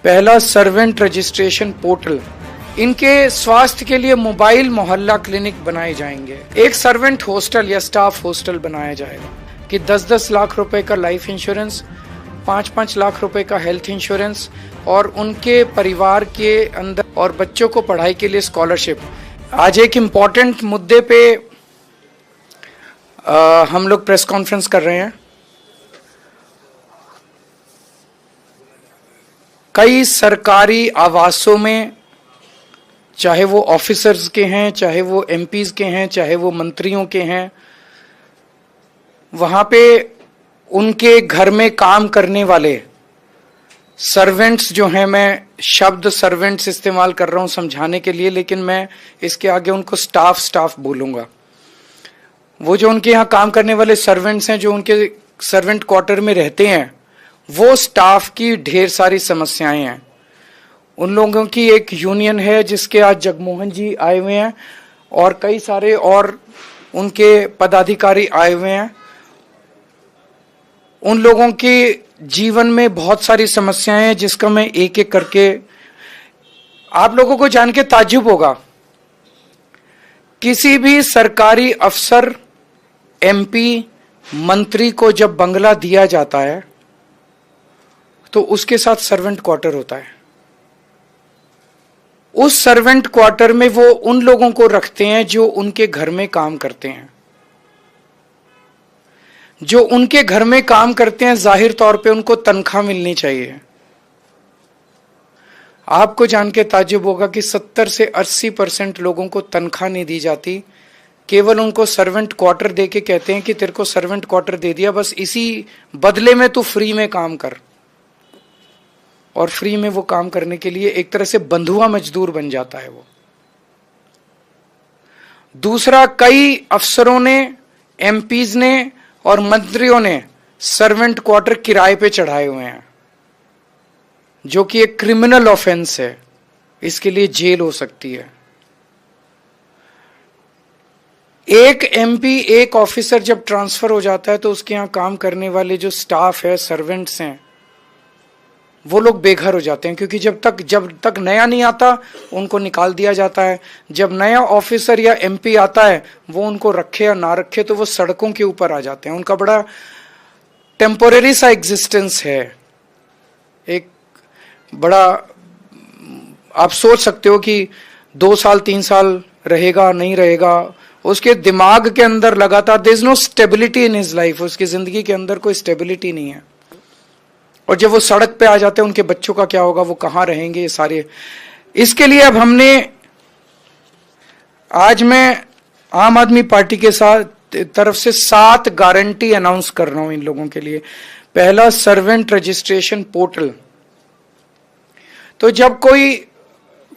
पहला servant registration portal, इनके स्वास्थ्य के लिए मोबाइल मोहल्ला क्लिनिक बनाए जाएंगे। एक सर्वेंट हॉस्टल या स्टाफ हॉस्टल बनाया जाएगा कि 10-10 लाख रुपए का लाइफ इंश्योरेंस, 5-5 लाख रुपए का हेल्थ इंश्योरेंस और उनके परिवार के अंदर और बच्चों को पढ़ाई के लिए स्कॉलरशिप। आज एक इम्पॉर्टेंट मुद्दे पे हम लोग प्रेस कॉन्फ्रेंस कर रहे हैं। कई सरकारी आवासों में, चाहे वो ऑफिसर्स के हैं, चाहे वो एमपीज के हैं, चाहे वो मंत्रियों के हैं, वहां पे उनके घर में काम करने वाले सर्वेंट्स जो हैं, मैं शब्द सर्वेंट्स इस्तेमाल कर रहा हूं समझाने के लिए, लेकिन मैं इसके आगे उनको स्टाफ बोलूंगा। वो जो उनके यहाँ काम करने वाले सर्वेंट्स हैं, जो उनके सर्वेंट क्वार्टर में रहते हैं, वो स्टाफ की ढेर सारी समस्याएं हैं। उन लोगों की एक यूनियन है जिसके आज जगमोहन जी आए हुए हैं और कई सारे और उनके पदाधिकारी आए हुए हैं। उन लोगों के जीवन में बहुत सारी समस्याएं हैं जिसका मैं एक एक करके, आप लोगों को जान के ताज्जुब होगा, किसी भी सरकारी अफसर, एमपी, मंत्री को जब बंगला दिया जाता है तो उसके साथ सर्वेंट क्वार्टर होता है। उस सर्वेंट क्वार्टर में वो उन लोगों को रखते हैं जो उनके घर में काम करते हैं। जो उनके घर में काम करते हैं, जाहिर तौर पे उनको तनख्वाह मिलनी चाहिए। आपको जान के ताज्जुब होगा कि 70 से 80% लोगों को तनख्वाह नहीं दी जाती, केवल उनको सर्वेंट क्वार्टर दे के कहते हैं कि तेरे को सर्वेंट क्वार्टर दे दिया, बस इसी बदले में तू फ्री में काम कर। और फ्री में वो काम करने के लिए एक तरह से बंधुआ मजदूर बन जाता है वो। दूसरा, कई अफसरों ने, एमपीज ने और मंत्रियों ने सर्वेंट क्वार्टर किराए पे चढ़ाए हुए हैं, जो कि एक क्रिमिनल ऑफेंस है। इसके लिए जेल हो सकती है। एक एमपी, एक ऑफिसर जब ट्रांसफर हो जाता है तो उसके यहां काम करने वाले जो स्टाफ है, सर्वेंट्स हैं, वो लोग बेघर हो जाते हैं, क्योंकि जब तक नया नहीं आता उनको निकाल दिया जाता है। जब नया ऑफिसर या एमपी आता है, वो उनको रखे या ना रखे तो वो सड़कों के ऊपर आ जाते हैं। उनका बड़ा टेम्पोरेरी सा एग्जिस्टेंस है। एक बड़ा, आप सोच सकते हो कि 2 साल 3 साल रहेगा नहीं रहेगा, उसके दिमाग के अंदर लगातार there is no stability in his life, उसकी जिंदगी के अंदर कोई स्टेबिलिटी नहीं है। और जब वो सड़क पे आ जाते हैं, उनके बच्चों का क्या होगा, वो कहां रहेंगे, ये सारे। इसके लिए अब आज मैं आम आदमी पार्टी के साथ तरफ से 7 गारंटी अनाउंस कर रहा हूं इन लोगों के लिए। पहला, सर्वेंट रजिस्ट्रेशन पोर्टल। तो जब कोई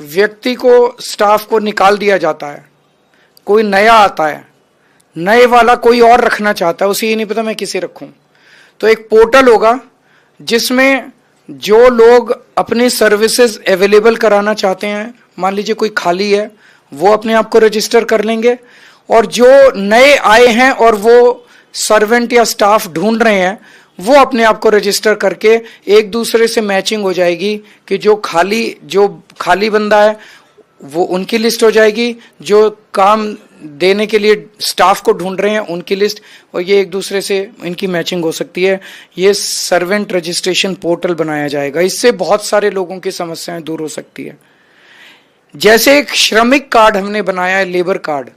व्यक्ति को, स्टाफ को निकाल दिया जाता है, कोई नया आता है, नए वाला कोई और रखना चाहता है, उसे ये नहीं पता मैं किसे रखूं, तो एक पोर्टल होगा जिसमें जो लोग अपनी सर्विसेज अवेलेबल कराना चाहते हैं, मान लीजिए कोई खाली है, वो अपने आप को रजिस्टर कर लेंगे, और जो नए आए हैं और वो सर्वेंट या स्टाफ ढूंढ रहे हैं, वो अपने आप को रजिस्टर करके एक दूसरे से मैचिंग हो जाएगी कि जो खाली बंदा है वो उनकी लिस्ट हो जाएगी, जो काम देने के लिए स्टाफ को ढूंढ रहे हैं उनकी लिस्ट, और ये एक दूसरे से इनकी मैचिंग हो सकती है। ये सर्वेंट रजिस्ट्रेशन पोर्टल बनाया जाएगा। इससे बहुत सारे लोगों की समस्याएं दूर हो सकती है। जैसे एक श्रमिक कार्ड हमने बनाया है, लेबर कार्ड,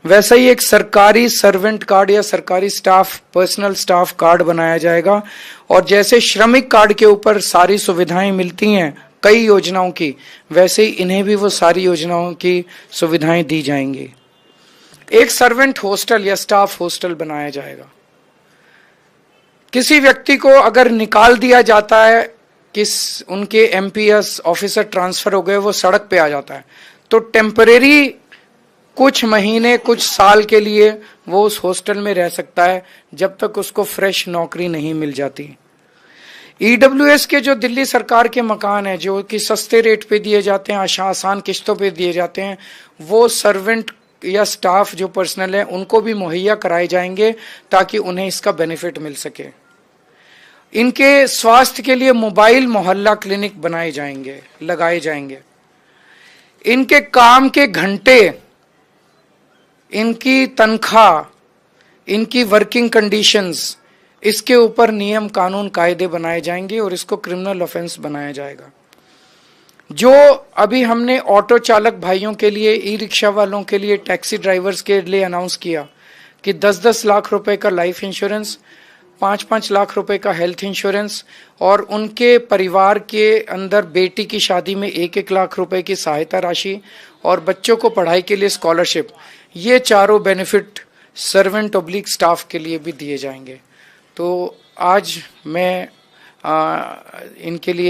वैसा ही एक सरकारी सर्वेंट कार्ड या सरकारी स्टाफ, पर्सनल स्टाफ कार्ड बनाया जाएगा। और जैसे श्रमिक कार्ड के ऊपर सारी सुविधाएं मिलती हैं कई योजनाओं की, वैसे ही इन्हें भी वो सारी योजनाओं की सुविधाएं दी जाएंगी। एक सर्वेंट हॉस्टल या स्टाफ हॉस्टल बनाया जाएगा। किसी व्यक्ति को अगर निकाल दिया जाता है, उनके एमपीएस ऑफिसर ट्रांसफर हो गए, वो सड़क पे आ जाता है, तो टेम्परेरी कुछ महीने, कुछ साल के लिए वो उस हॉस्टल में रह सकता है, जब तक उसको फ्रेश नौकरी नहीं मिल जाती। ईडब्ल्यूएस के जो दिल्ली सरकार के मकान हैं, जो कि सस्ते रेट पे दिए जाते हैं, आसान किस्तों पे दिए जाते हैं, वो सर्वेंट या स्टाफ जो पर्सनल है उनको भी मुहैया कराए जाएंगे ताकि उन्हें इसका बेनिफिट मिल सके। इनके स्वास्थ्य के लिए मोबाइल मोहल्ला क्लिनिक बनाए जाएंगे, लगाए जाएंगे। इनके काम के घंटे, इनकी तनख्वाह, इनकी वर्किंग कंडीशंस, इसके ऊपर नियम कानून कायदे बनाए जाएंगे और इसको क्रिमिनल ऑफेंस बनाया जाएगा। जो अभी हमने ऑटो चालक भाइयों के लिए, ई रिक्शा वालों के लिए, टैक्सी ड्राइवर्स के लिए अनाउंस किया कि 10-10 लाख रुपए का लाइफ इंश्योरेंस, 5-5 लाख रुपए का हेल्थ इंश्योरेंस और उनके परिवार के अंदर बेटी की शादी में 1-1 लाख रुपए की सहायता राशि और बच्चों को पढ़ाई के लिए स्कॉलरशिप, ये चारों बेनिफिट सर्वेंट ऑब्लिक स्टाफ के लिए भी दिए जाएंगे। तो आज मैं इनके लिए